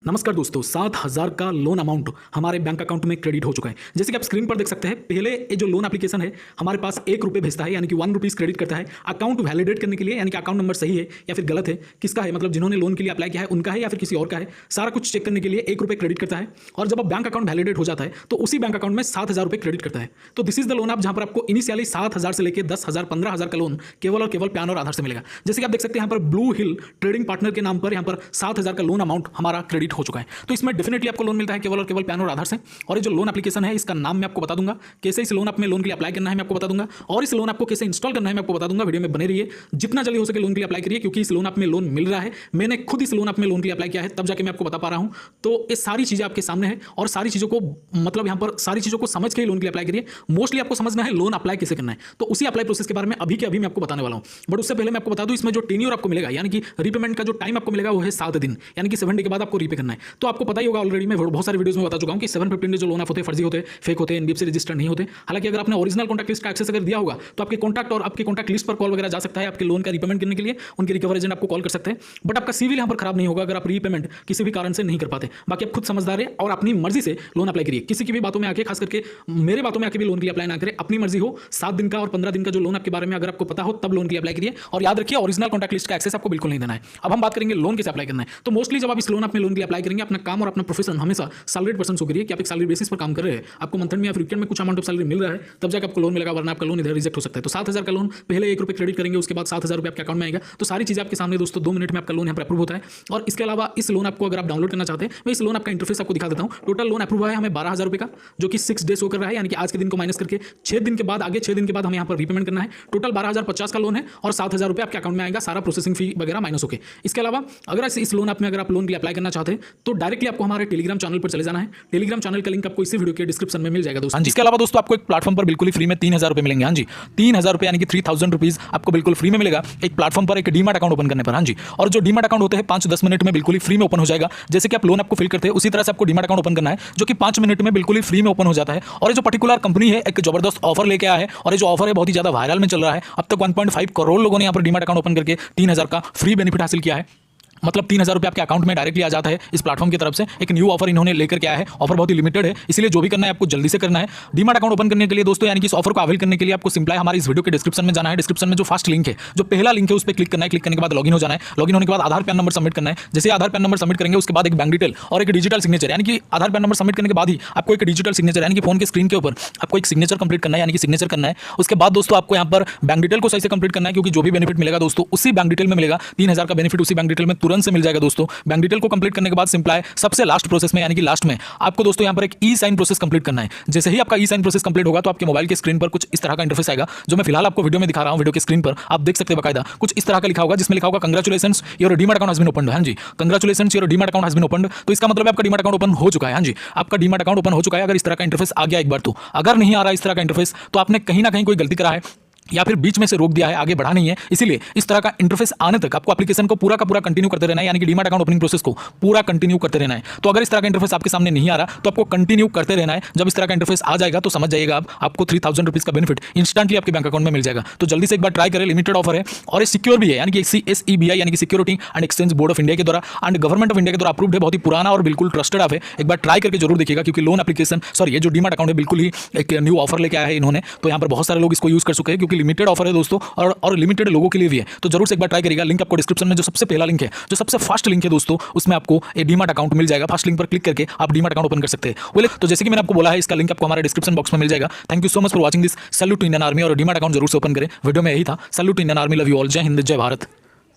नमस्कार दोस्तों, 7,000 का लोन अमाउंट हमारे बैंक अकाउंट में क्रेडिट हो चुका है। जैसे कि आप स्क्रीन पर देख सकते हैं, पहले ये जो लोन एप्लीकेशन है हमारे पास ₹1 भेजता है, यानी कि ₹1 क्रेडिट करता है अकाउंट वैलिडेट करने के लिए, यानी कि अकाउंट नंबर सही है या फिर गलत है, किसका है, मतलब जिन्होंने लोन के लिए अप्लाई किया है उनका है या फिर किसी और का है, सारा कुछ चेक करने के लिए ₹1 क्रेडिट करता है। और जब आप बैंक अकाउंट वैलिडेट हो जाता है तो उसी बैंक अकाउंट में ₹7,000 क्रेडिट करता है। तो दिस इज द लोन आप जहां पर आपको इनिशियली 7,000 से लेकर 10,000 15,000 का लोन केवल और केवल पैन और आधार से मिलेगा। जैसे कि आप देख सकते हैं यहाँ पर ब्लू हिल ट्रेडिंग पार्टनर के नाम पर यहाँ पर 7,000 का लोन अमाउंट हमारा क्रेडिट हो चुका है। तो इसमें डेफिनेटली आपको लोन मिलता है केवल और केवल पैन और आधार से। और ये जो लोन एप्लीकेशन है इसका नाम मैं आपको बता दूंगा, कैसे इस लोन में लोन के लिए अप्लाई करना है मैं आपको बता दूंगा, और इस लोन आपको कैसे इंस्टॉल करना है मैं आपको बता दूंगा। वीडियो में बने रहिए, जितना जल्दी हो सके लोन के लिए अप्लाई करिए, क्योंकि इस लोन में लोन मिल रहा है। मैंने खुद इस लोन में लोन के लिए अप्लाई किया है, तब जाके मैं आपको बता पा रहा हूं। तो ये सारी चीजें आपके सामने है और सारी चीजों को मतलब यहां पर सारी चीजों को समझ के लोन के लिए अप्लाई करिए। मोस्टली आपको समझना है लोन अप्लाई कैसे करना है, तो उसी अप्लाई प्रोसेस के बारे में अभी के अभी मैं आपको बताने वाला हूं। बट उससे पहले मैं आपको बता दूं, इसमें जो टेन्योर आपको मिलेगा, यानी कि रीपेमेंट का जो टाइम आपको मिलेगा वो है 7 दिन, यानी कि 7 डे के बाद आपको रीपे करना है। तो आपको पता ही होगा, ऑलरेडी मैं बहुत सारे वीडियोस में बता चुका हूं कि 715 डे जो लोन होते हैं फर्जी होते हैं, फेक होते हैं, एनबीएफसी रजिस्टर्ड नहीं होते। हालांकि अगर आपने ओरिजिनल कॉन्टैक्ट लिस्ट का एक्सेस अगर दिया होगा तो आपके कॉन्टैक्ट और आपके कॉन्टैक्ट लिस्ट पर कॉल वगैरह जा सकता है आपके लोन का रीपेमेंट करने के लिए। उनके रिकवर एजेंट आपको कॉल कर सकते हैं, बट आपका सिविल यहां पर खराब नहीं होगा अगर आप रीपेमेंट किसी भी कारण से नहीं कर पाते। बाकी आप खुद समझदार है और अपनी मर्जी से लोन अप्लाई करिए। किसी की भी बातों में आके, खास करके मेरे बातों में आके भी लोन के लिए अप्लाई ना करें। अपनी मर्जी हो, 7 दिन का और 15 दिन का जो लोन आपके बारे में अगर आपको पता हो तब लोन के लिए अप्लाई करिए। और याद रखिए, ओरिजिनल कॉन्टैक्ट लिस्ट का एक्सेस आपको बिल्कुल नहीं देना है। अब हम बात करेंगे लोन कैसे अप्लाई करना है। तो मोस्टली जब आप इस लोन में लोन के लिए अप्लाई करेंगे, अपना काम और अपना प्रोफेशन हमेशा सैलरीड पर्सन को करिए कि आप एक सैलरी बेसिस पर काम कर रहे हैं, आपको मंथन में या वीकेंड में कुछ अमाउंट ऑफ सैलरी मिल रहा है, तब जाकर आपको लोन मिलेगा, वरना आपका लोन इधर रिजेक्ट हो सकता है। तो 7,000 का लोन पहले ₹1 क्रेडिट करेंगे, उसके बाद 7,000 रुपये आपके अकाउंट में आएगा। तो सारी चीजें आपके सामने दोस्तों, 2 मिनट में आपका लोन यहाँ पर अप्रूव होता है। और इसके अलावा इस लोन आपको अगर आप डाउनलोड करना चाहते हैं, मैं इस लोन आपका इंटरफेस आपको दिखा देता हूँ। टोटल लोन अप्रूव है हमें ₹12,000 का, जो कि 6 डे शो कर रहा है, यानी कि आज के दिन को माइनस करके 6 दिन के बाद, आगे 6 दिन के बाद हमें यहाँ पर रीपेमेंट करना है। टोटल 12,050 का लोन है और 7,000 रुपये आपके अकाउंट में आएगा, सारा प्रोसेसिंग फी वगैरह माइनस होकर। इसके अलावा अगर इस लोन में अगर आप लोन के लिए अप्लाई करना चाहते हैं तो डायरेक्टली आपको हमारे टेलीग्राम चैनल पर चले जाना है। टेलीग्राम चैनल का लिंक आपको इसी वीडियो के डिस्क्रिप्शन में मिल जाएगा दोस्तों। इसके अलावा दोस्तों आपको एक प्लेटफॉर्म पर बिल्कुल फ्री में ₹3,000 मिलेंगे। हाँ जी, ₹3,000 यानी कि 3,000 रुपीज आपको बिल्कुल फ्री में मिलेगा एक प्लेटफॉर्म पर, एक डीमैट अकाउंट ओपन करने पर। हाँ जी, और जो डीमैट अकाउंट होते हैं 5-10 मिनट में बिल्कुल फ्री में ओपन हो जाएगा। जैसे कि आप लोन आपको फिल करते हैं उसी तरह से आपको डीमैट अकाउंट ओपन करना है, जो कि 5 मिनट में बिल्कुल फ्री में ओपन हो जाता है। और ये जो पर्टिकुलर कंपनी है एक जबरदस्त ऑफर लेके आया है, और ये जो ऑफर है बहुत ही ज्यादा वायरल में चल रहा है। अब तक 1.5 करोड़ लोगों ने यहाँ पर डीमैट अकाउंट ओपन करके 3,000 का फ्री बेनिफिट हासिल किया है। मतलब 3,000 रुपये आपके अकाउंट में डायरेक्टली आ जाता है इस प्लेटफॉर्म की तरफ से। एक न्यू ऑफर इन्होंने लेकर के आया है, ऑफर बहुत ही लिमिटेड है, इसलिए जो भी करना है आपको जल्दी से करना है। डीमैट अकाउंट ओपन करने के लिए दोस्तों, यानी कि इस ऑफर को अवेल करने के लिए आपको सिंपल हमारे इस वीडियो के डिस्क्रिप्शन में जाना है। डिस्क्रिप्शन में जो फर्स्ट लिंक है, जो पहला लिंक है, उस पर क्लिक करना है। क्लिक करने के बाद लॉगिन हो जाना है। लॉगिन होने के बाद आधार पैन नंबर सबमिट करना है। जैसे आधार पैन नंबर सबमिट करेंगे उसके बाद एक बैंक डिटेल और एक डिजिटल सिग्नेचर, यानी कि आधार पैन नंबर सबमिट करने के बाद ही आपको एक डिजिटल सिग्नेचर, यानी कि फोन के स्क्रीन के ऊपर आपको एक सिग्नेचर कंप्लीट करना है, यानी कि सिग्नेचर करना है। उसके बाद दोस्तों आपको यहाँ पर बैंक डिटेल को सही से कंप्लीट करना है, क्योंकि जो भी बेनिफिट मिलेगा दोस्तों उसी बैंक डिटेल में मिलेगा। 3,000 का बेनिफिट उसी बैंक डिटेल में तुरंत से मिल जाएगा दोस्तों। बैंक डिटेल को कंप्लीट करने के बाद सिंपल है, सबसे लास्ट प्रोसेस में, यानी कि लास्ट में आपको दोस्तों यहाँ पर एक ई साइन प्रोसेस कंप्लीट करना है। जैसे ही आपका ई साइन प्रोसेस कंप्लीट होगा तो आपके मोबाइल के स्क्रीन पर कुछ इस तरह का इंटरफेस आएगा, जो मैं फिलहाल आपको वीडियो में दिखा रहा हूं। वीडियो के स्क्रीन पर आप देख सकते हैं, बकायदा कुछ इस तरह का लिखा होगा, जिसमें लिखा होगा congratulations your demat account has been opened. हां जी, congratulations your demat account has been opened. तो इसका मतलब आपका डीमैट अकाउंट ओपन हो चुका है। हां जी, आपका डीमैट अकाउंट ओपन हो चुका है। अगर इस तरह का इंटरफेस आ गया एक बार तो, अगर नहीं आ रहा इस तरह का इंटरफेस तो आपने कहीं ना कहीं कोई गलती करा है या फिर बीच में से रोक दिया है, आगे बढ़ा नहीं है। इसीलिए इस तरह का इंटरफेस आने तक आपको एप्लीकेशन को पूरा का पूरा कंटिन्यू करते रहना है, यानी कि डीमैट अकाउंट ओपनिंग प्रोसेस को पूरा कंटिन्यू करते रहना है। तो अगर इस तरह का इंटरफेस आपके सामने नहीं आ रहा तो आपको कंटिन्यू करते रहना है। जब इस तरह का इंटरफेस आ जाएगा तो समझ जाइएगा आपको 3,000 रुपीज का बेनिफिट इंस्टेंटली आपके बैंक अकाउंट में मिल जाएगा। तो जल्दी से एक बार ट्राई करें, लिमिटेड ऑफर है और ये सिक्योर भी है, यानी कि SEBI यानी कि security and exchange board of India के द्वारा एंड गवर्नमेंट ऑफ इंडिया के द्वारा अप्रूव्ड है। बहुत ही पुराना और बिल्कुल ट्रस्टेड ऐप है। एक बार ट्राई करके जरूर देखिएगा, क्योंकि लोन एप्लीकेशन ये जो डीमैट अकाउंट है बिल्कुल ही एक न्यू ऑफर लेके आया है इन्होंने। तो यहाँ पर बहुत सारे लोग इसको यूज कर चुके हैं, क्योंकि लिमिटेड ऑफर है दोस्तों और लिमिटेड लोगों के लिए भी है। तो जरूर से एक बार ट्राई करिएगा। लिंक आपको डिस्क्रिप्शन में जो सबसे पहला लिंक है, जो सबसे फर्स्ट लिंक है दोस्तों, उसमें आपको एक डीमैट अकाउंट मिल जाएगा। फर्स्ट लिंक पर क्लिक करके आप डीमैट अकाउंट ओपन कर सकते हैं। बोले तो जैसे कि मैंने आपको बोला है, इसका लिंक आपको हमारे डिस्क्रिप्शन बॉक्स में मिल जाएगा। Thank you so much for watching this. Salute to Indian army, और डीमैट अकाउंट जरूर से ओपन करें। वीडियो में यही था। Salute to Indian army, love you all. जय हिंद, जय भारत।